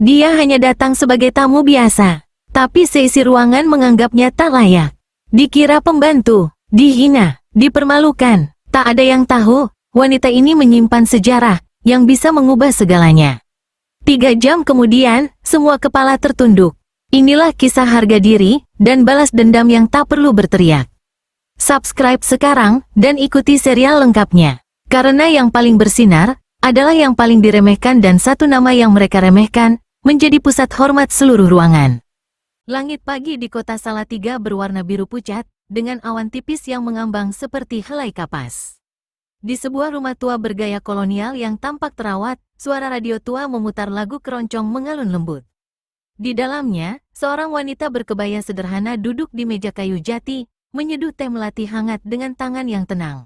Dia hanya datang sebagai tamu biasa. Tapi seisi ruangan menganggapnya tak layak. Dikira pembantu, dihina, dipermalukan. Tak ada yang tahu, wanita ini menyimpan sejarah yang bisa mengubah segalanya. 3 jam kemudian, semua kepala tertunduk. Inilah kisah harga diri dan balas dendam yang tak perlu berteriak. Subscribe sekarang dan ikuti serial lengkapnya. Karena yang paling bersinar adalah yang paling diremehkan dan satu nama yang mereka remehkan menjadi pusat hormat seluruh ruangan. Langit pagi di kota Salatiga berwarna biru pucat dengan awan tipis yang mengambang seperti helai kapas. Di sebuah rumah tua bergaya kolonial yang tampak terawat, suara radio tua memutar lagu keroncong mengalun lembut. Di dalamnya, seorang wanita berkebaya sederhana duduk di meja kayu jati, menyeduh teh melati hangat dengan tangan yang tenang.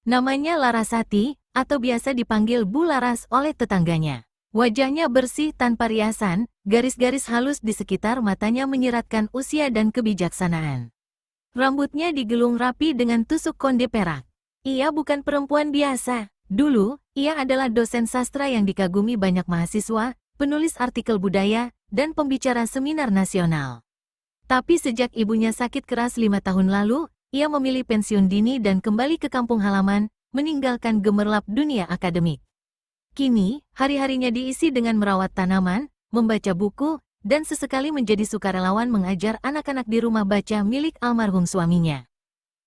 Namanya Larasati, atau biasa dipanggil Bu Laras oleh tetangganya. Wajahnya bersih tanpa riasan, garis-garis halus di sekitar matanya menyiratkan usia dan kebijaksanaan. Rambutnya digelung rapi dengan tusuk konde perak. Ia bukan perempuan biasa. Dulu, ia adalah dosen sastra yang dikagumi banyak mahasiswa, penulis artikel budaya, dan pembicara seminar nasional. Tapi sejak ibunya sakit keras 5 tahun lalu, ia memilih pensiun dini dan kembali ke kampung halaman, meninggalkan gemerlap dunia akademik. Kini, hari-harinya diisi dengan merawat tanaman, membaca buku, dan sesekali menjadi sukarelawan mengajar anak-anak di rumah baca milik almarhum suaminya.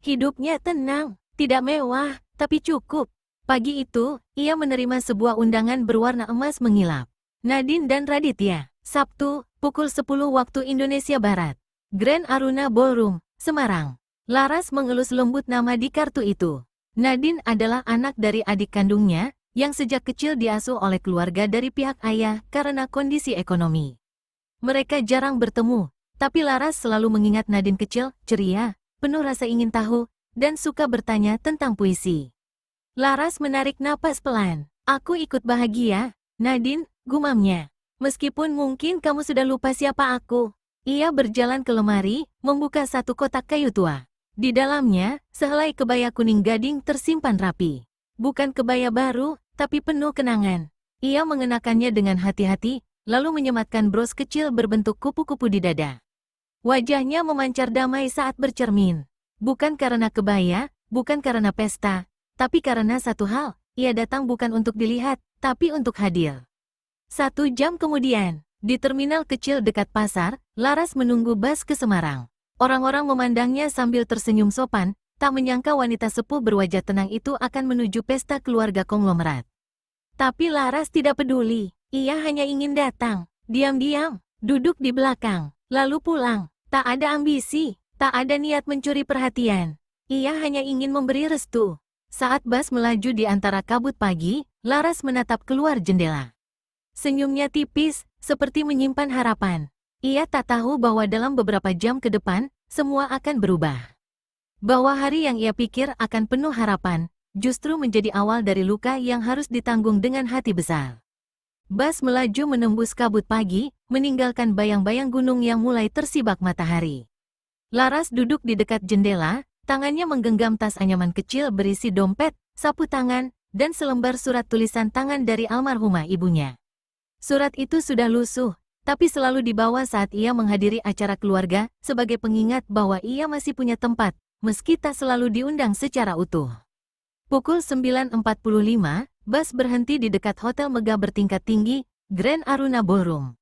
Hidupnya tenang, tidak mewah, tapi cukup. Pagi itu, ia menerima sebuah undangan berwarna emas mengilap. Nadine dan Raditya, Sabtu, pukul 10 waktu Indonesia Barat. Grand Aruna Ballroom, Semarang. Laras mengelus lembut nama di kartu itu. Nadine adalah anak dari adik kandungnya, yang sejak kecil diasuh oleh keluarga dari pihak ayah karena kondisi ekonomi. Mereka jarang bertemu, tapi Laras selalu mengingat Nadine kecil, ceria, penuh rasa ingin tahu, dan suka bertanya tentang puisi. Laras menarik napas pelan. Aku ikut bahagia, Nadine, gumamnya. Meskipun mungkin kamu sudah lupa siapa aku. Ia berjalan ke lemari, membuka satu kotak kayu tua. Di dalamnya, sehelai kebaya kuning gading tersimpan rapi. Bukan kebaya baru, tapi penuh kenangan. Ia mengenakannya dengan hati-hati, lalu menyematkan bros kecil berbentuk kupu-kupu di dada. Wajahnya memancar damai saat bercermin. Bukan karena kebaya, bukan karena pesta, tapi karena satu hal, ia datang bukan untuk dilihat, tapi untuk hadir. 1 jam kemudian, di terminal kecil dekat pasar, Laras menunggu bus ke Semarang. Orang-orang memandangnya sambil tersenyum sopan, tak menyangka wanita sepuh berwajah tenang itu akan menuju pesta keluarga konglomerat. Tapi Laras tidak peduli, ia hanya ingin datang, diam-diam, duduk di belakang, lalu pulang. Tak ada ambisi, tak ada niat mencuri perhatian. Ia hanya ingin memberi restu. Saat bus melaju di antara kabut pagi, Laras menatap keluar jendela. Senyumnya tipis, seperti menyimpan harapan. Ia tak tahu bahwa dalam beberapa jam ke depan, semua akan berubah. Bahwa hari yang ia pikir akan penuh harapan, justru menjadi awal dari luka yang harus ditanggung dengan hati besar. Bus melaju menembus kabut pagi, meninggalkan bayang-bayang gunung yang mulai tersibak matahari. Laras duduk di dekat jendela, tangannya menggenggam tas anyaman kecil berisi dompet, sapu tangan, dan selembar surat tulisan tangan dari almarhumah ibunya. Surat itu sudah lusuh, tapi selalu dibawa saat ia menghadiri acara keluarga, sebagai pengingat bahwa ia masih punya tempat, meski tak selalu diundang secara utuh. Pukul 9.45, bus berhenti di dekat hotel megah bertingkat tinggi, Grand Aruna Ballroom.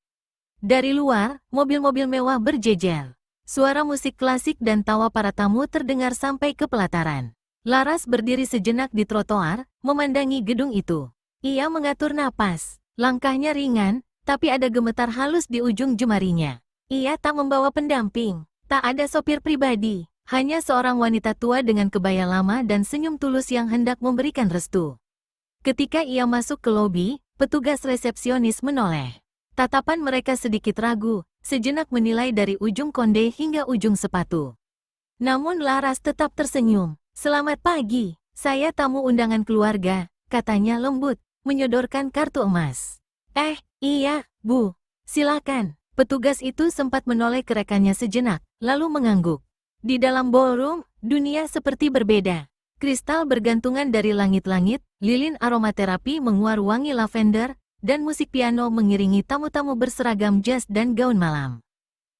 Dari luar, mobil-mobil mewah berjejer. Suara musik klasik dan tawa para tamu terdengar sampai ke pelataran. Laras berdiri sejenak di trotoar, memandangi gedung itu. Ia mengatur napas, langkahnya ringan, tapi ada gemetar halus di ujung jemarinya. Ia tak membawa pendamping, tak ada sopir pribadi, hanya seorang wanita tua dengan kebaya lama dan senyum tulus yang hendak memberikan restu. Ketika ia masuk ke lobi, petugas resepsionis menoleh. Tatapan mereka sedikit ragu, sejenak menilai dari ujung konde hingga ujung sepatu. Namun Laras tetap tersenyum. Selamat pagi, saya tamu undangan keluarga, katanya lembut, menyodorkan kartu emas. Iya, Bu. Silakan. Petugas itu sempat menoleh ke rekannya sejenak, lalu mengangguk. Di dalam ballroom, dunia seperti berbeda. Kristal bergantungan dari langit-langit, lilin aromaterapi menguar wangi lavender, dan musik piano mengiringi tamu-tamu berseragam jas dan gaun malam.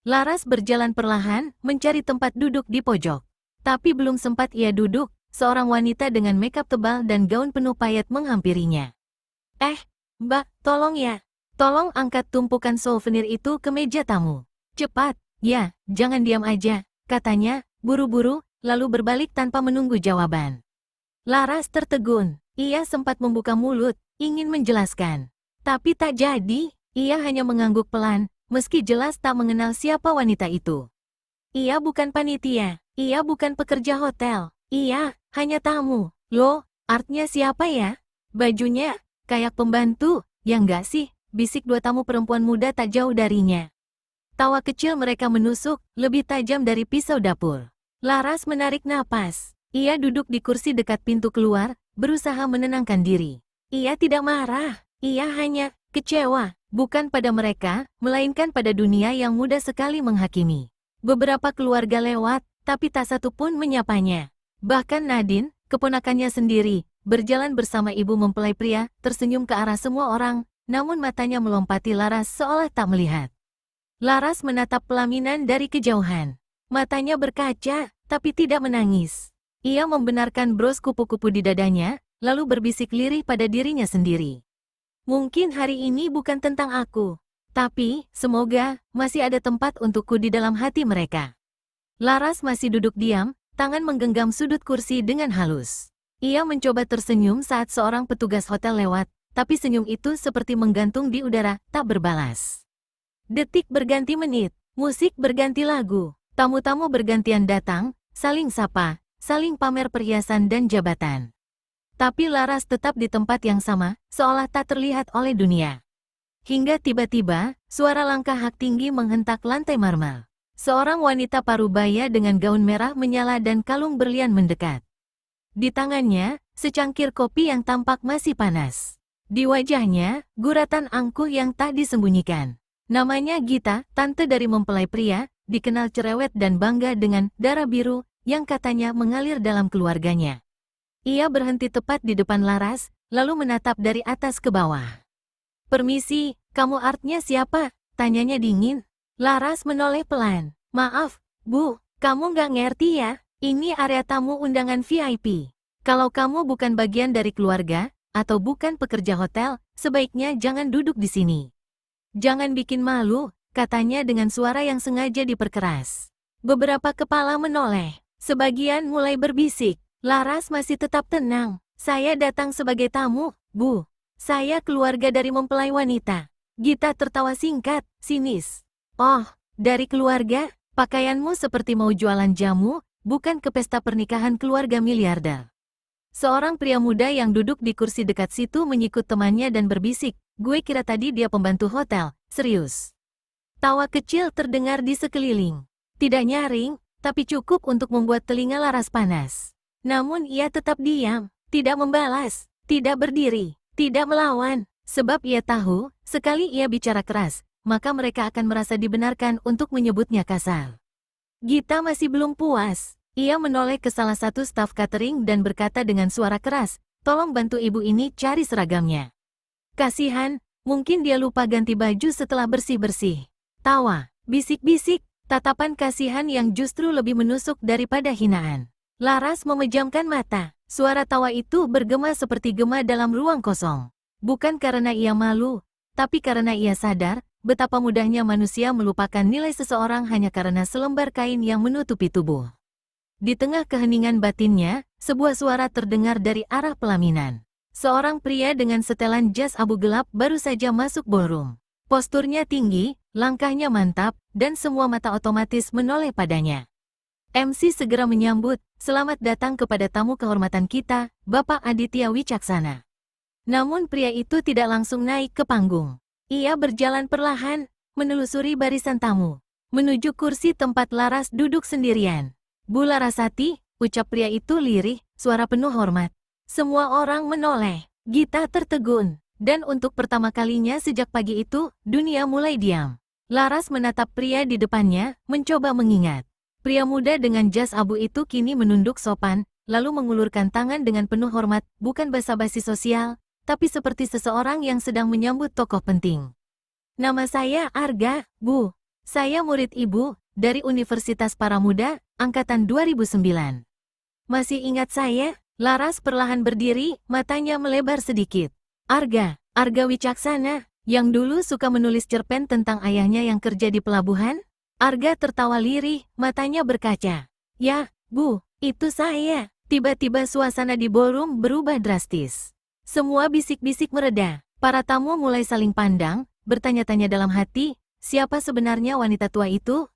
Laras berjalan perlahan, mencari tempat duduk di pojok. Tapi belum sempat ia duduk, seorang wanita dengan makeup tebal dan gaun penuh payet menghampirinya. Mbak, tolong ya. Tolong angkat tumpukan souvenir itu ke meja tamu. Cepat, ya, jangan diam aja, katanya, buru-buru, lalu berbalik tanpa menunggu jawaban. Laras tertegun, ia sempat membuka mulut, ingin menjelaskan. Tapi tak jadi, ia hanya mengangguk pelan, meski jelas tak mengenal siapa wanita itu. Ia bukan panitia, ia bukan pekerja hotel, ia hanya tamu. Loh, artnya siapa ya? Bajunya, kayak pembantu, ya enggak sih? Bisik dua tamu perempuan muda tak jauh darinya. Tawa kecil mereka menusuk, lebih tajam dari pisau dapur. Laras menarik napas. Ia duduk di kursi dekat pintu keluar, berusaha menenangkan diri. Ia tidak marah, ia hanya kecewa, bukan pada mereka, melainkan pada dunia yang mudah sekali menghakimi. Beberapa keluarga lewat, tapi tak satu pun menyapanya. Bahkan Nadine, keponakannya sendiri, berjalan bersama ibu mempelai pria, tersenyum ke arah semua orang, namun matanya melompati Laras seolah tak melihat. Laras menatap pelaminan dari kejauhan. Matanya berkaca, tapi tidak menangis. Ia membenarkan bros kupu-kupu di dadanya, lalu berbisik lirih pada dirinya sendiri. Mungkin hari ini bukan tentang aku, tapi semoga masih ada tempat untukku di dalam hati mereka. Laras masih duduk diam, tangan menggenggam sudut kursi dengan halus. Ia mencoba tersenyum saat seorang petugas hotel lewat, tapi senyum itu seperti menggantung di udara, tak berbalas. Detik berganti menit, musik berganti lagu, tamu-tamu bergantian datang, saling sapa, saling pamer perhiasan dan jabatan. Tapi Laras tetap di tempat yang sama, seolah tak terlihat oleh dunia. Hingga tiba-tiba, suara langkah hak tinggi menghentak lantai marmer. Seorang wanita parubaya dengan gaun merah menyala dan kalung berlian mendekat. Di tangannya, secangkir kopi yang tampak masih panas. Di wajahnya, guratan angkuh yang tak disembunyikan. Namanya Gita, tante dari mempelai pria, dikenal cerewet dan bangga dengan darah biru yang katanya mengalir dalam keluarganya. Ia berhenti tepat di depan Laras, lalu menatap dari atas ke bawah. "Permisi, kamu artnya siapa?" tanyanya dingin. Laras menoleh pelan. "Maaf, Bu, kamu nggak ngerti ya, ini area tamu undangan VIP. Kalau kamu bukan bagian dari keluarga, atau bukan pekerja hotel, sebaiknya jangan duduk di sini. Jangan bikin malu," katanya dengan suara yang sengaja diperkeras. Beberapa kepala menoleh, sebagian mulai berbisik. Laras masih tetap tenang. "Saya datang sebagai tamu, Bu. Saya keluarga dari mempelai wanita." Gita tertawa singkat, sinis. "Oh, dari keluarga? Pakaianmu seperti mau jualan jamu, bukan ke pesta pernikahan keluarga miliarder." Seorang pria muda yang duduk di kursi dekat situ menyikut temannya dan berbisik, "Gue kira tadi dia pembantu hotel, serius." Tawa kecil terdengar di sekeliling. Tidak nyaring, tapi cukup untuk membuat telinga Laras panas. Namun ia tetap diam, tidak membalas, tidak berdiri, tidak melawan, sebab ia tahu, sekali ia bicara keras, maka mereka akan merasa dibenarkan untuk menyebutnya kasar. Gita masih belum puas. Ia menoleh ke salah satu staf catering dan berkata dengan suara keras, "Tolong bantu ibu ini cari seragamnya." Kasihan, mungkin dia lupa ganti baju setelah bersih-bersih. Tawa, bisik-bisik, tatapan kasihan yang justru lebih menusuk daripada hinaan. Laras memejamkan mata, suara tawa itu bergema seperti gema dalam ruang kosong. Bukan karena ia malu, tapi karena ia sadar, betapa mudahnya manusia melupakan nilai seseorang hanya karena selembar kain yang menutupi tubuh. Di tengah keheningan batinnya, sebuah suara terdengar dari arah pelaminan. Seorang pria dengan setelan jas abu gelap baru saja masuk ballroom. Posturnya tinggi, langkahnya mantap, dan semua mata otomatis menoleh padanya. MC segera menyambut, "Selamat datang kepada tamu kehormatan kita, Bapak Aditya Wicaksana." Namun pria itu tidak langsung naik ke panggung. Ia berjalan perlahan, menelusuri barisan tamu, menuju kursi tempat Laras duduk sendirian. "Bu Larasati," ucap pria itu lirih, suara penuh hormat. Semua orang menoleh. Gita tertegun, dan untuk pertama kalinya sejak pagi itu, dunia mulai diam. Laras menatap pria di depannya, mencoba mengingat. Pria muda dengan jas abu itu kini menunduk sopan, lalu mengulurkan tangan dengan penuh hormat, bukan basa-basi sosial, tapi seperti seseorang yang sedang menyambut tokoh penting. Nama saya Arga, Bu. Saya murid Ibu, dari Universitas Paramuda, Angkatan 2009. Masih ingat saya? Laras perlahan berdiri, matanya melebar sedikit. Arga Wicaksana, yang dulu suka menulis cerpen tentang ayahnya yang kerja di pelabuhan? Arga tertawa lirih, matanya berkaca. Ya, Bu, itu saya. Tiba-tiba suasana di ballroom berubah drastis. Semua bisik-bisik mereda. Para tamu mulai saling pandang, bertanya-tanya dalam hati, siapa sebenarnya wanita tua itu?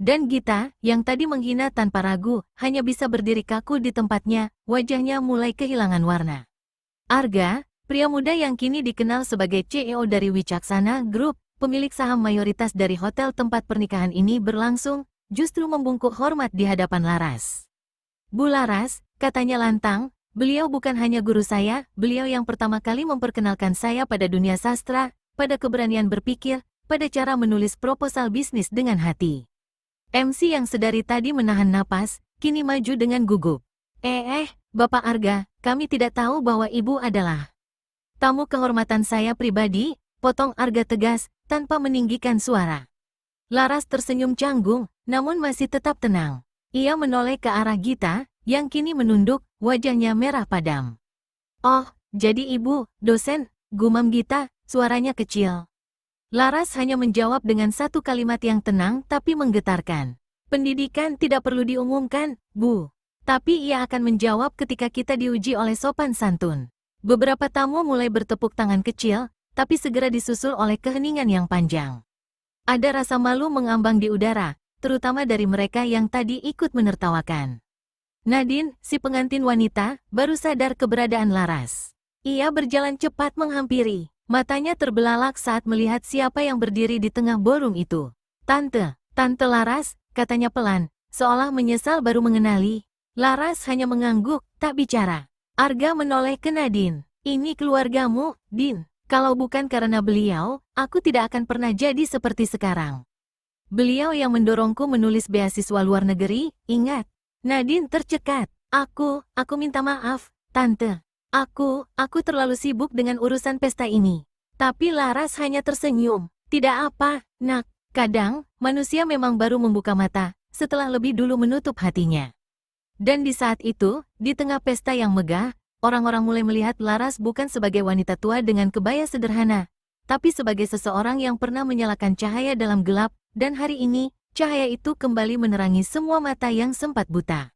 Dan Gita, yang tadi menghina tanpa ragu, hanya bisa berdiri kaku di tempatnya, wajahnya mulai kehilangan warna. Arga, pria muda yang kini dikenal sebagai CEO dari Wicaksana Group, pemilik saham mayoritas dari hotel tempat pernikahan ini berlangsung, justru membungkuk hormat di hadapan Laras. Bu Laras, katanya lantang, beliau bukan hanya guru saya, beliau yang pertama kali memperkenalkan saya pada dunia sastra, pada keberanian berpikir, pada cara menulis proposal bisnis dengan hati. MC yang sedari tadi menahan napas, kini maju dengan gugup. Bapak Arga, kami tidak tahu bahwa Ibu adalah tamu kehormatan saya pribadi, potong Arga tegas, tanpa meninggikan suara. Laras tersenyum canggung, namun masih tetap tenang. Ia menoleh ke arah Gita, yang kini menunduk, wajahnya merah padam. Oh, jadi Ibu, dosen, gumam Gita, suaranya kecil. Laras hanya menjawab dengan satu kalimat yang tenang tapi menggetarkan. Pendidikan tidak perlu diumumkan, Bu. Tapi ia akan menjawab ketika kita diuji oleh sopan santun. Beberapa tamu mulai bertepuk tangan kecil, tapi segera disusul oleh keheningan yang panjang. Ada rasa malu mengambang di udara, terutama dari mereka yang tadi ikut menertawakan. Nadine, si pengantin wanita, baru sadar keberadaan Laras. Ia berjalan cepat menghampiri. Matanya terbelalak saat melihat siapa yang berdiri di tengah ballroom itu. Tante Laras, katanya pelan, seolah menyesal baru mengenali. Laras hanya mengangguk, tak bicara. Arga menoleh ke Nadine. Ini keluargamu, Din. Kalau bukan karena beliau, aku tidak akan pernah jadi seperti sekarang. Beliau yang mendorongku menulis beasiswa luar negeri, ingat. Nadine tercekat. Aku minta maaf, Tante. Aku terlalu sibuk dengan urusan pesta ini. Tapi Laras hanya tersenyum. Tidak apa, Nak. Kadang, manusia memang baru membuka mata, setelah lebih dulu menutup hatinya. Dan di saat itu, di tengah pesta yang megah, orang-orang mulai melihat Laras bukan sebagai wanita tua dengan kebaya sederhana, tapi sebagai seseorang yang pernah menyalakan cahaya dalam gelap, dan hari ini, cahaya itu kembali menerangi semua mata yang sempat buta.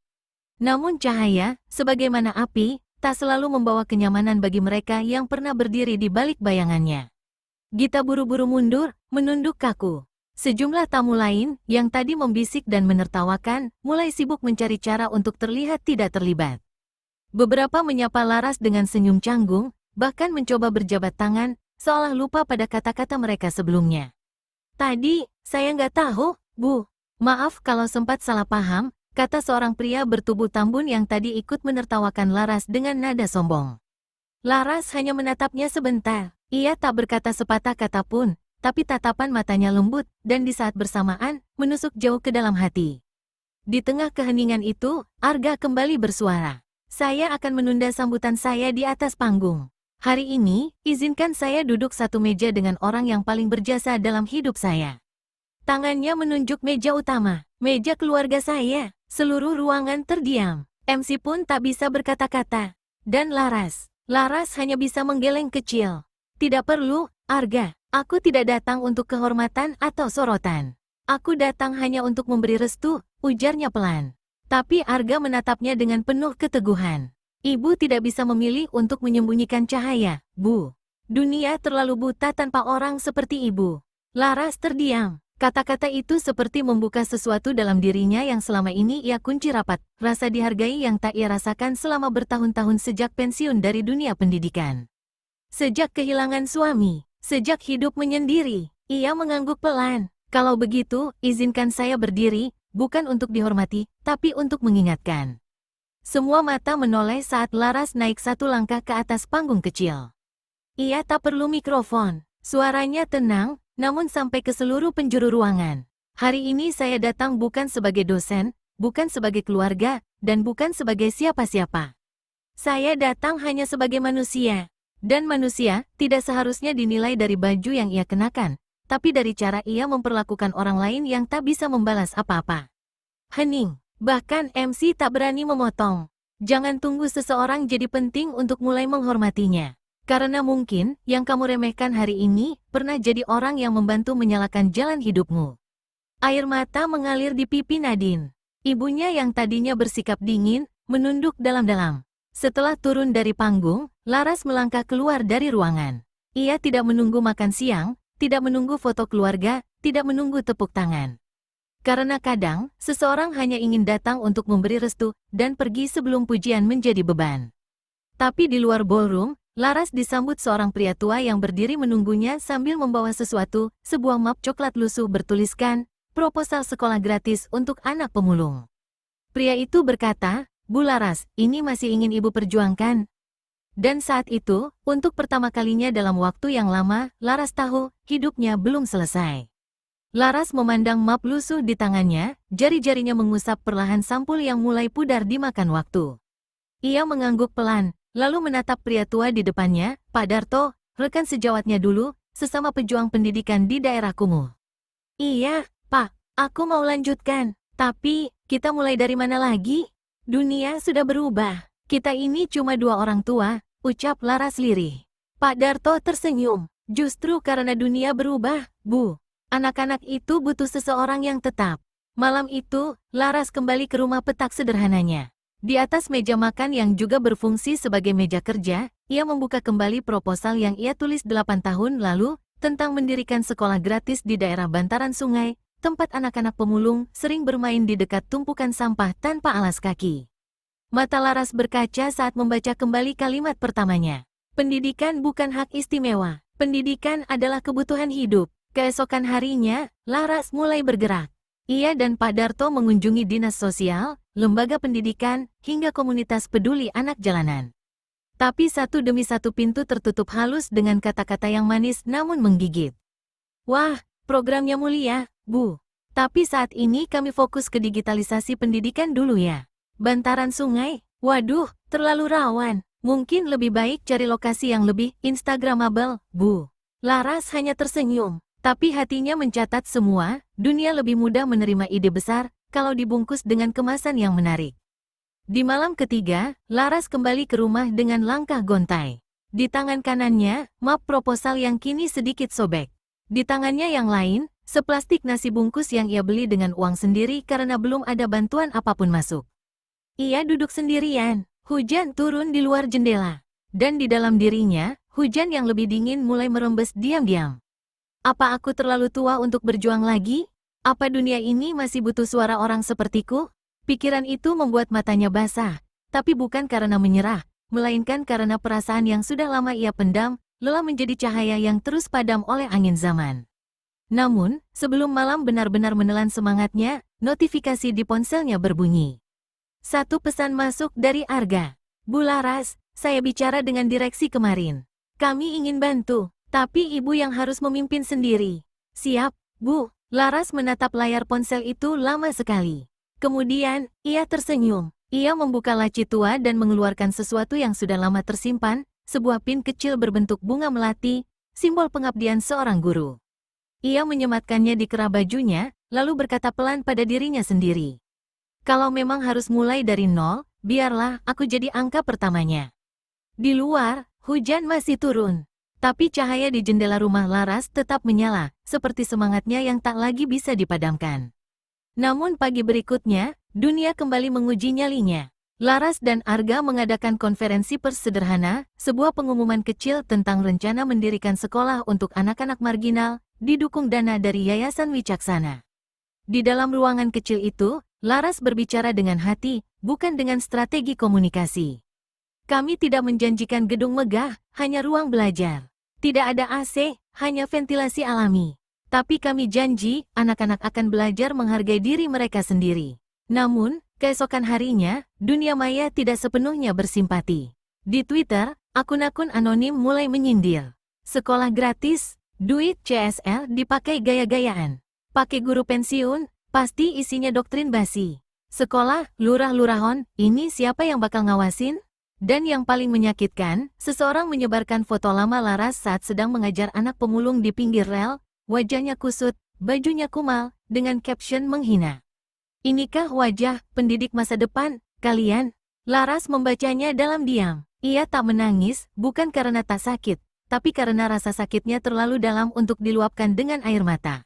Namun cahaya, sebagaimana api, tak selalu membawa kenyamanan bagi mereka yang pernah berdiri di balik bayangannya. Gita buru-buru mundur, menunduk kaku. Sejumlah tamu lain, yang tadi membisik dan menertawakan, mulai sibuk mencari cara untuk terlihat tidak terlibat. Beberapa menyapa Laras dengan senyum canggung, bahkan mencoba berjabat tangan, seolah lupa pada kata-kata mereka sebelumnya. Tadi, saya nggak tahu, Bu. Maaf kalau sempat salah paham, kata seorang pria bertubuh tambun yang tadi ikut menertawakan Laras dengan nada sombong. Laras hanya menatapnya sebentar. Ia tak berkata sepatah kata pun, tapi tatapan matanya lembut, dan di saat bersamaan, menusuk jauh ke dalam hati. Di tengah keheningan itu, Arga kembali bersuara. Saya akan menunda sambutan saya di atas panggung. Hari ini, izinkan saya duduk satu meja dengan orang yang paling berjasa dalam hidup saya. Tangannya menunjuk meja utama, meja keluarga saya. Seluruh ruangan terdiam. MC pun tak bisa berkata-kata. Dan Laras hanya bisa menggeleng kecil. Tidak perlu, Arga. Aku tidak datang untuk kehormatan atau sorotan. Aku datang hanya untuk memberi restu, ujarnya pelan. Tapi Arga menatapnya dengan penuh keteguhan. Ibu tidak bisa memilih untuk menyembunyikan cahaya, Bu. Dunia terlalu buta tanpa orang seperti Ibu. Laras terdiam. Kata-kata itu seperti membuka sesuatu dalam dirinya yang selama ini ia kunci rapat, rasa dihargai yang tak ia rasakan selama bertahun-tahun sejak pensiun dari dunia pendidikan. Sejak kehilangan suami, sejak hidup menyendiri, ia mengangguk pelan. Kalau begitu, izinkan saya berdiri, bukan untuk dihormati, tapi untuk mengingatkan. Semua mata menoleh saat Laras naik satu langkah ke atas panggung kecil. Ia tak perlu mikrofon, suaranya tenang, namun sampai ke seluruh penjuru ruangan. Hari ini saya datang bukan sebagai dosen, bukan sebagai keluarga, dan bukan sebagai siapa-siapa. Saya datang hanya sebagai manusia. Dan manusia tidak seharusnya dinilai dari baju yang ia kenakan, tapi dari cara ia memperlakukan orang lain yang tak bisa membalas apa-apa. Hening. Bahkan MC tak berani memotong. Jangan tunggu seseorang jadi penting untuk mulai menghormatinya. Karena mungkin yang kamu remehkan hari ini pernah jadi orang yang membantu menyalakan jalan hidupmu. Air mata mengalir di pipi Nadine. Ibunya yang tadinya bersikap dingin, menunduk dalam-dalam. Setelah turun dari panggung, Laras melangkah keluar dari ruangan. Ia tidak menunggu makan siang, tidak menunggu foto keluarga, tidak menunggu tepuk tangan. Karena kadang, seseorang hanya ingin datang untuk memberi restu, dan pergi sebelum pujian menjadi beban. Tapi di luar ballroom, Laras disambut seorang pria tua yang berdiri menunggunya sambil membawa sesuatu, sebuah map coklat lusuh bertuliskan, proposal sekolah gratis untuk anak pemulung. Pria itu berkata, "Bu Laras, ini masih ingin ibu perjuangkan." Dan saat itu, untuk pertama kalinya dalam waktu yang lama, Laras tahu, hidupnya belum selesai. Laras memandang map lusuh di tangannya, jari-jarinya mengusap perlahan sampul yang mulai pudar dimakan waktu. Ia mengangguk pelan, lalu menatap pria tua di depannya, "Pak Darto, rekan sejawatnya dulu, sesama pejuang pendidikan di daerah kumuh." "Iya, Pak, aku mau lanjutkan, tapi kita mulai dari mana lagi? Dunia sudah berubah. Kita ini cuma dua orang tua," ucap Laras lirih. Pak Darto tersenyum. "Justru karena dunia berubah, Bu. Anak-anak itu butuh seseorang yang tetap." Malam itu, Laras kembali ke rumah petak sederhananya. Di atas meja makan yang juga berfungsi sebagai meja kerja, ia membuka kembali proposal yang ia tulis 8 tahun lalu, tentang mendirikan sekolah gratis di daerah bantaran sungai, tempat anak-anak pemulung sering bermain di dekat tumpukan sampah tanpa alas kaki. Mata Laras berkaca saat membaca kembali kalimat pertamanya. Pendidikan bukan hak istimewa, pendidikan adalah kebutuhan hidup. Keesokan harinya, Laras mulai bergerak. Ia dan Pak Darto mengunjungi dinas sosial, lembaga pendidikan, hingga komunitas peduli anak jalanan. Tapi satu demi satu pintu tertutup halus dengan kata-kata yang manis namun menggigit. "Wah, programnya mulia, Bu. Tapi saat ini kami fokus ke digitalisasi pendidikan dulu ya. Bantaran sungai, waduh, terlalu rawan. Mungkin lebih baik cari lokasi yang lebih instagramable, Bu." Laras hanya tersenyum. Tapi hatinya mencatat semua, dunia lebih mudah menerima ide besar, kalau dibungkus dengan kemasan yang menarik. Di malam ketiga, Laras kembali ke rumah dengan langkah gontai. Di tangan kanannya, map proposal yang kini sedikit sobek. Di tangannya yang lain, seplastik nasi bungkus yang ia beli dengan uang sendiri karena belum ada bantuan apapun masuk. Ia duduk sendirian, hujan turun di luar jendela. Dan di dalam dirinya, hujan yang lebih dingin mulai merembes diam-diam. Apa aku terlalu tua untuk berjuang lagi? Apa dunia ini masih butuh suara orang sepertiku? Pikiran itu membuat matanya basah, tapi bukan karena menyerah, melainkan karena perasaan yang sudah lama ia pendam, lelah menjadi cahaya yang terus padam oleh angin zaman. Namun, sebelum malam benar-benar menelan semangatnya, notifikasi di ponselnya berbunyi. Satu pesan masuk dari Arga. "Bu Laras, saya bicara dengan direksi kemarin. Kami ingin bantu. Tapi ibu yang harus memimpin sendiri." "Siap, Bu." Laras menatap layar ponsel itu lama sekali. Kemudian, ia tersenyum. Ia membuka laci tua dan mengeluarkan sesuatu yang sudah lama tersimpan, sebuah pin kecil berbentuk bunga melati, simbol pengabdian seorang guru. Ia menyematkannya di kerah bajunya, lalu berkata pelan pada dirinya sendiri. "Kalau memang harus mulai dari nol, biarlah aku jadi angka pertamanya." Di luar, hujan masih turun. Tapi cahaya di jendela rumah Laras tetap menyala, seperti semangatnya yang tak lagi bisa dipadamkan. Namun pagi berikutnya, dunia kembali menguji nyalinya. Laras dan Arga mengadakan konferensi pers sederhana, sebuah pengumuman kecil tentang rencana mendirikan sekolah untuk anak-anak marginal, didukung dana dari Yayasan Wicaksana. Di dalam ruangan kecil itu, Laras berbicara dengan hati, bukan dengan strategi komunikasi. "Kami tidak menjanjikan gedung megah, hanya ruang belajar. Tidak ada AC, hanya ventilasi alami. Tapi kami janji, anak-anak akan belajar menghargai diri mereka sendiri." Namun, keesokan harinya, dunia maya tidak sepenuhnya bersimpati. Di Twitter, akun-akun anonim mulai menyindir. "Sekolah gratis, duit CSL dipakai gaya-gayaan. Pakai guru pensiun, pasti isinya doktrin basi. Sekolah, lurah-lurahon, ini siapa yang bakal ngawasin?" Dan yang paling menyakitkan, seseorang menyebarkan foto lama Laras saat sedang mengajar anak pemulung di pinggir rel, wajahnya kusut, bajunya kumal, dengan caption menghina. Inikah wajah pendidik masa depan, kalian? Laras membacanya dalam diam. Ia tak menangis, bukan karena tak sakit, tapi karena rasa sakitnya terlalu dalam untuk diluapkan dengan air mata.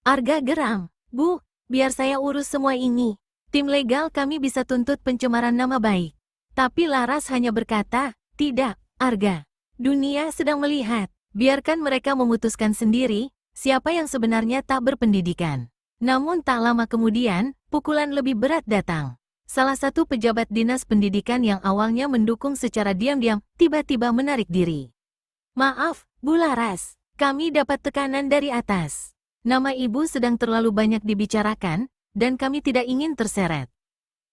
Arga geram. Bu, biar saya urus semua ini. Tim legal kami bisa tuntut pencemaran nama baik. Tapi Laras hanya berkata, tidak, Arga. Dunia sedang melihat. Biarkan mereka memutuskan sendiri, siapa yang sebenarnya tak berpendidikan. Namun tak lama kemudian, pukulan lebih berat datang. Salah satu pejabat dinas pendidikan yang awalnya mendukung secara diam-diam, tiba-tiba menarik diri. Maaf, Bu Laras, kami dapat tekanan dari atas. Nama ibu sedang terlalu banyak dibicarakan, dan kami tidak ingin terseret.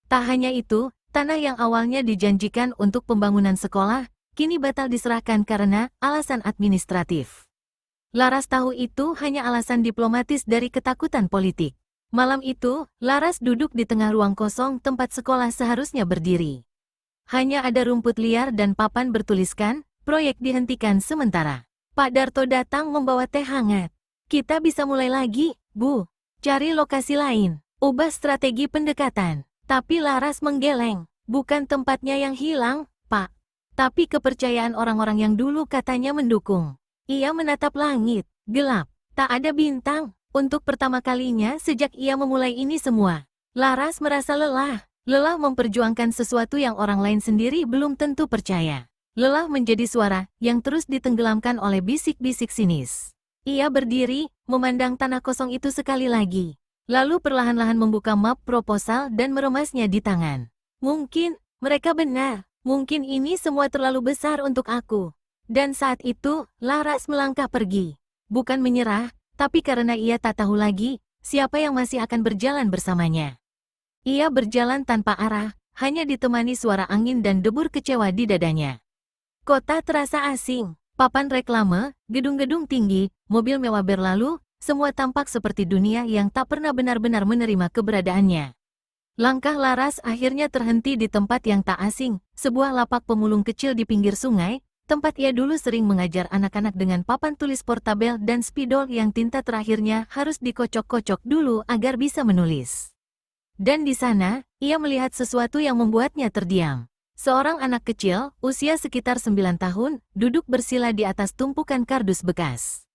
Tak hanya itu, tanah yang awalnya dijanjikan untuk pembangunan sekolah, kini batal diserahkan karena alasan administratif. Laras tahu itu hanya alasan diplomatis dari ketakutan politik. Malam itu, Laras duduk di tengah ruang kosong tempat sekolah seharusnya berdiri. Hanya ada rumput liar dan papan bertuliskan, proyek dihentikan sementara. Pak Darto datang membawa teh hangat. Kita bisa mulai lagi, Bu. Cari lokasi lain, ubah strategi pendekatan. Tapi Laras menggeleng, bukan tempatnya yang hilang, Pak. Tapi kepercayaan orang-orang yang dulu katanya mendukung. Ia menatap langit, gelap, tak ada bintang. Untuk pertama kalinya sejak ia memulai ini semua, Laras merasa lelah. Lelah memperjuangkan sesuatu yang orang lain sendiri belum tentu percaya. Lelah menjadi suara yang terus ditenggelamkan oleh bisik-bisik sinis. Ia berdiri, memandang tanah kosong itu sekali lagi. Lalu perlahan-lahan membuka map proposal dan meremasnya di tangan. Mungkin, mereka benar. Mungkin ini semua terlalu besar untuk aku. Dan saat itu, Laras melangkah pergi. Bukan menyerah, tapi karena ia tak tahu lagi, siapa yang masih akan berjalan bersamanya. Ia berjalan tanpa arah, hanya ditemani suara angin dan debur kecewa di dadanya. Kota terasa asing, papan reklame, gedung-gedung tinggi, mobil mewah berlalu, semua tampak seperti dunia yang tak pernah benar-benar menerima keberadaannya. Langkah Laras akhirnya terhenti di tempat yang tak asing, sebuah lapak pemulung kecil di pinggir sungai, tempat ia dulu sering mengajar anak-anak dengan papan tulis portabel dan spidol yang tinta terakhirnya harus dikocok-kocok dulu agar bisa menulis. Dan di sana, ia melihat sesuatu yang membuatnya terdiam. Seorang anak kecil, usia sekitar 9 tahun, duduk bersila di atas tumpukan kardus bekas.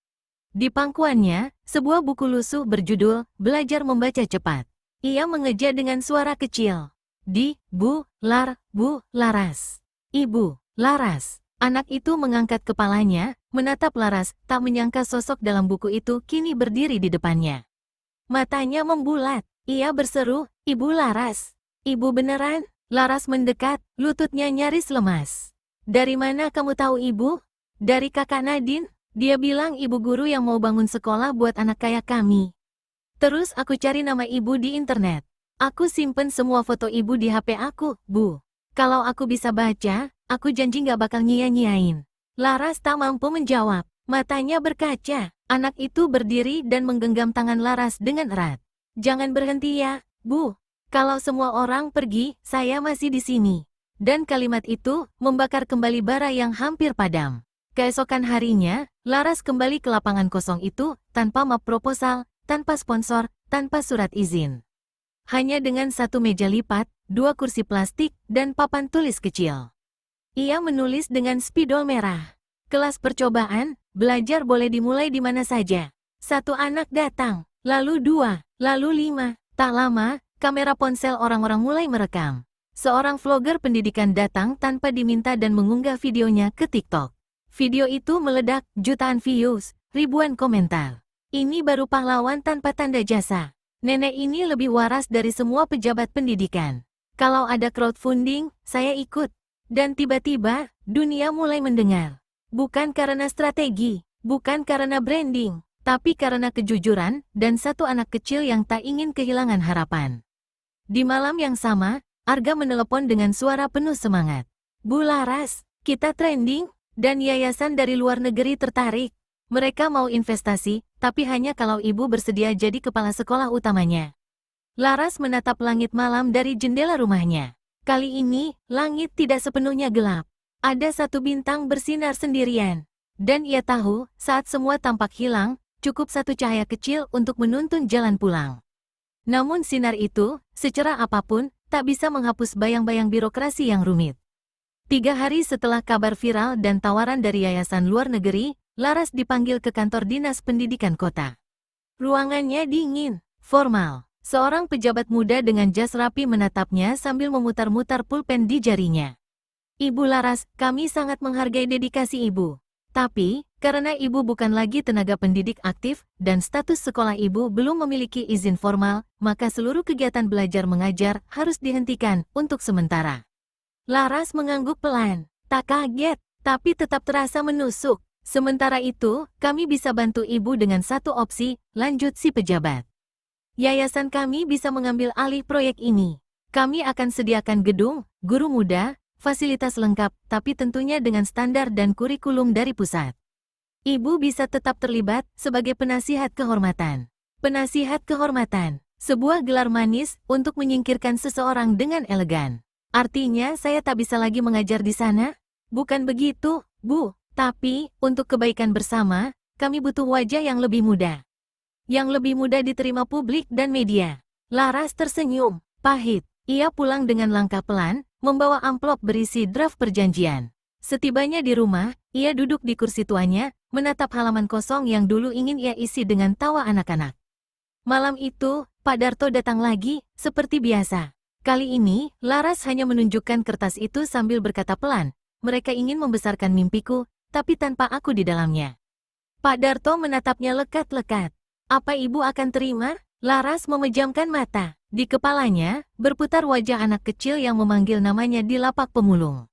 Di pangkuannya, sebuah buku lusuh berjudul, Belajar Membaca Cepat. Ia mengeja dengan suara kecil. Bu Laras. Ibu, Laras. Anak itu mengangkat kepalanya, menatap Laras, tak menyangka sosok dalam buku itu kini berdiri di depannya. Matanya membulat. Ia berseru, Ibu Laras. Ibu beneran? Laras mendekat, lututnya nyaris lemas. Dari mana kamu tahu ibu? Dari kakak Nadine. Dia bilang ibu guru yang mau bangun sekolah buat anak kaya kami. Terus aku cari nama ibu di internet. Aku simpen semua foto ibu di HP aku, Bu. Kalau aku bisa baca, aku janji gak bakal nyia-nyiain. Laras tak mampu menjawab. Matanya berkaca. Anak itu berdiri dan menggenggam tangan Laras dengan erat. Jangan berhenti ya, Bu. Kalau semua orang pergi, saya masih di sini. Dan kalimat itu membakar kembali bara yang hampir padam. Keesokan harinya, Laras kembali ke lapangan kosong itu, tanpa map proposal, tanpa sponsor, tanpa surat izin. Hanya dengan satu meja lipat, 2 kursi plastik, dan papan tulis kecil. Ia menulis dengan spidol merah. Kelas percobaan, belajar boleh dimulai di mana saja. 1 anak datang, lalu 2, lalu 5. Tak lama, kamera ponsel orang-orang mulai merekam. Seorang vlogger pendidikan datang tanpa diminta dan mengunggah videonya ke TikTok. Video itu meledak, jutaan views, ribuan komentar. Ini baru pahlawan tanpa tanda jasa. Nenek ini lebih waras dari semua pejabat pendidikan. Kalau ada crowdfunding, saya ikut. Dan tiba-tiba, dunia mulai mendengar. Bukan karena strategi, bukan karena branding, tapi karena kejujuran dan satu anak kecil yang tak ingin kehilangan harapan. Di malam yang sama, Arga menelepon dengan suara penuh semangat. Bu Laras, kita trending. Dan yayasan dari luar negeri tertarik. Mereka mau investasi, tapi hanya kalau ibu bersedia jadi kepala sekolah utamanya. Laras menatap langit malam dari jendela rumahnya. Kali ini, langit tidak sepenuhnya gelap. Ada satu bintang bersinar sendirian. Dan ia tahu, saat semua tampak hilang, cukup satu cahaya kecil untuk menuntun jalan pulang. Namun sinar itu, secerah apapun, tak bisa menghapus bayang-bayang birokrasi yang rumit. 3 hari setelah kabar viral dan tawaran dari yayasan luar negeri, Laras dipanggil ke kantor dinas pendidikan kota. Ruangannya dingin, formal. Seorang pejabat muda dengan jas rapi menatapnya sambil memutar-mutar pulpen di jarinya. Ibu Laras, kami sangat menghargai dedikasi Ibu. Tapi, karena Ibu bukan lagi tenaga pendidik aktif, dan status sekolah Ibu belum memiliki izin formal, maka seluruh kegiatan belajar mengajar harus dihentikan untuk sementara. Laras mengangguk pelan, tak kaget, tapi tetap terasa menusuk. Sementara itu, kami bisa bantu Ibu dengan satu opsi, lanjut si pejabat. Yayasan kami bisa mengambil alih proyek ini. Kami akan sediakan gedung, guru muda, fasilitas lengkap, tapi tentunya dengan standar dan kurikulum dari pusat. Ibu bisa tetap terlibat sebagai penasihat kehormatan. Penasihat kehormatan, sebuah gelar manis untuk menyingkirkan seseorang dengan elegan. Artinya saya tak bisa lagi mengajar di sana? Bukan begitu, Bu. Tapi, untuk kebaikan bersama, kami butuh wajah yang lebih muda. Yang lebih mudah diterima publik dan media. Laras tersenyum, pahit. Ia pulang dengan langkah pelan, membawa amplop berisi draft perjanjian. Setibanya di rumah, ia duduk di kursi tuanya, menatap halaman kosong yang dulu ingin ia isi dengan tawa anak-anak. Malam itu, Pak Darto datang lagi, seperti biasa. Kali ini, Laras hanya menunjukkan kertas itu sambil berkata pelan, mereka ingin membesarkan mimpiku, tapi tanpa aku di dalamnya. Pak Darto menatapnya lekat-lekat. Apa Ibu akan terima? Laras memejamkan mata. Di kepalanya, berputar wajah anak kecil yang memanggil namanya di lapak pemulung.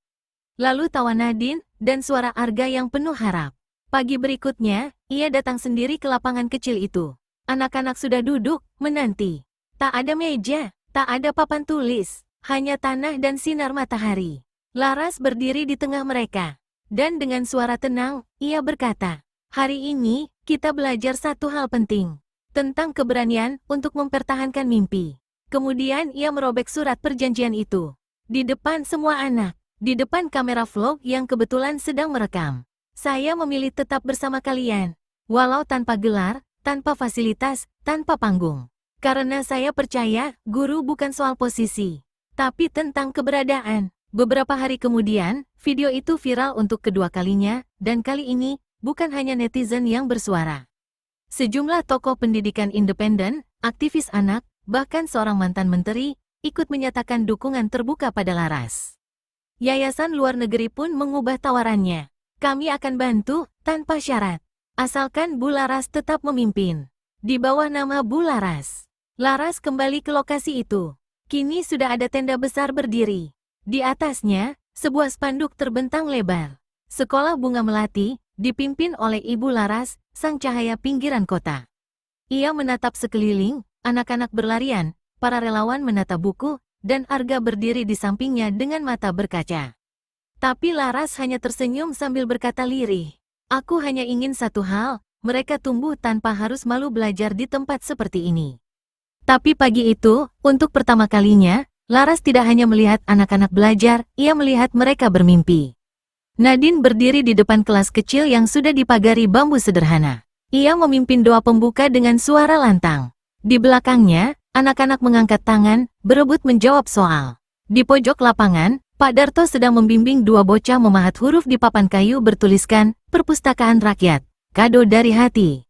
Lalu tawa Nadine, dan suara Arga yang penuh harap. Pagi berikutnya, ia datang sendiri ke lapangan kecil itu. Anak-anak sudah duduk, menanti. Tak ada meja, tak ada papan tulis, hanya tanah dan sinar matahari. Laras berdiri di tengah mereka. Dan dengan suara tenang, ia berkata, hari ini, kita belajar satu hal penting. Tentang keberanian untuk mempertahankan mimpi. Kemudian ia merobek surat perjanjian itu. Di depan semua anak. Di depan kamera vlog yang kebetulan sedang merekam. Saya memilih tetap bersama kalian. Walau tanpa gelar, tanpa fasilitas, tanpa panggung. Karena saya percaya, guru bukan soal posisi. Tapi tentang keberadaan. Beberapa hari kemudian, video itu viral untuk kedua kalinya, dan kali ini, bukan hanya netizen yang bersuara. Sejumlah tokoh pendidikan independen, aktivis anak, bahkan seorang mantan menteri, ikut menyatakan dukungan terbuka pada Laras. Yayasan luar negeri pun mengubah tawarannya. Kami akan bantu, tanpa syarat. Asalkan Bu Laras tetap memimpin. Di bawah nama Bu Laras. Laras kembali ke lokasi itu. Kini sudah ada tenda besar berdiri. Di atasnya, sebuah spanduk terbentang lebar. Sekolah Bunga Melati, dipimpin oleh Ibu Laras, sang cahaya pinggiran kota. Ia menatap sekeliling, anak-anak berlarian, para relawan menatap buku, dan Arga berdiri di sampingnya dengan mata berkaca. Tapi Laras hanya tersenyum sambil berkata lirih. Aku hanya ingin satu hal, mereka tumbuh tanpa harus malu belajar di tempat seperti ini. Tapi pagi itu, untuk pertama kalinya, Laras tidak hanya melihat anak-anak belajar, ia melihat mereka bermimpi. Nadine berdiri di depan kelas kecil yang sudah dipagari bambu sederhana. Ia memimpin doa pembuka dengan suara lantang. Di belakangnya, anak-anak mengangkat tangan, berebut menjawab soal. Di pojok lapangan, Pak Darto sedang membimbing dua bocah memahat huruf di papan kayu bertuliskan, Perpustakaan Rakyat, Kado dari Hati.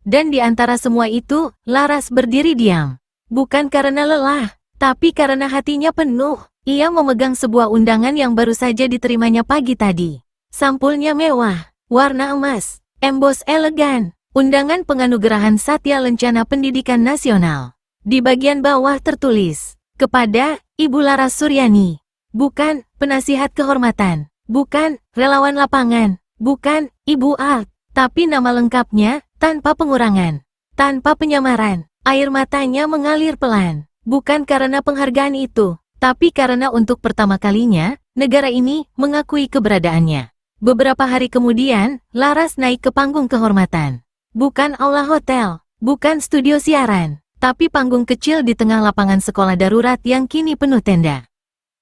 Dan di antara semua itu, Laras berdiri diam. Bukan karena lelah, tapi karena hatinya penuh. Ia memegang sebuah undangan yang baru saja diterimanya pagi tadi. Sampulnya mewah, warna emas, embos elegan. Undangan penganugerahan Satya Lencana Pendidikan Nasional. Di bagian bawah tertulis, kepada Ibu Laras Suryani. Bukan penasihat kehormatan, bukan relawan lapangan, bukan Ibu Alt, tapi nama lengkapnya, tanpa pengurangan, tanpa penyamaran. Air matanya mengalir pelan, bukan karena penghargaan itu, tapi karena untuk pertama kalinya, negara ini mengakui keberadaannya. Beberapa hari kemudian, Laras naik ke panggung kehormatan. Bukan aula hotel, bukan studio siaran, tapi panggung kecil di tengah lapangan sekolah darurat yang kini penuh tenda.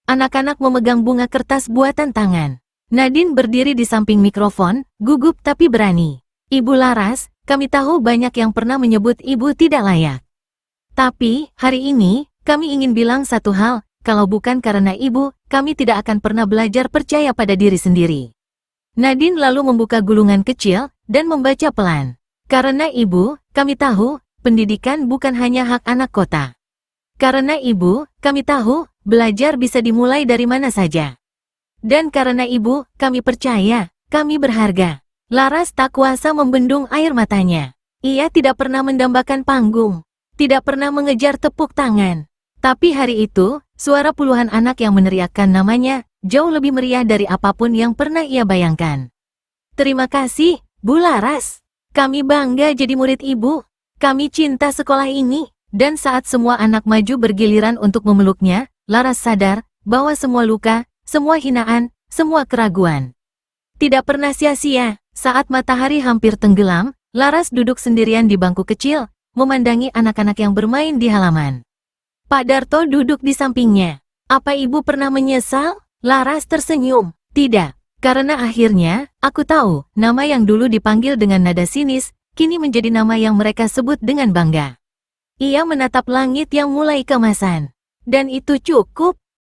Anak-anak memegang bunga kertas buatan tangan. Nadine berdiri di samping mikrofon, gugup tapi berani. Ibu Laras, kami tahu banyak yang pernah menyebut ibu tidak layak. Tapi, hari ini, kami ingin bilang satu hal, kalau bukan karena ibu, kami tidak akan pernah belajar percaya pada diri sendiri. Nadine lalu membuka gulungan kecil, dan membaca pelan. Karena ibu, kami tahu, pendidikan bukan hanya hak anak kota. Karena ibu, kami tahu, belajar bisa dimulai dari mana saja. Dan karena ibu, kami percaya, kami berharga. Laras tak kuasa membendung air matanya. Ia tidak pernah mendambakan panggung, tidak pernah mengejar tepuk tangan. Tapi hari itu, suara puluhan anak yang meneriakkan namanya, jauh lebih meriah dari apapun yang pernah ia bayangkan. Terima kasih, Bu Laras. Kami bangga jadi murid ibu. Kami cinta sekolah ini. Dan saat semua anak maju bergiliran untuk memeluknya, Laras sadar bahwa semua luka, semua hinaan, semua keraguan tidak pernah sia-sia. Saat matahari hampir tenggelam, Laras duduk sendirian di bangku kecil, memandangi anak-anak yang bermain di halaman. Pak Darto duduk di sampingnya. Apa ibu pernah menyesal? Laras tersenyum. Tidak, karena akhirnya, aku tahu, nama yang dulu dipanggil dengan nada sinis, kini menjadi nama yang mereka sebut dengan bangga. Ia menatap langit yang mulai kemasan. Dan itu cukup.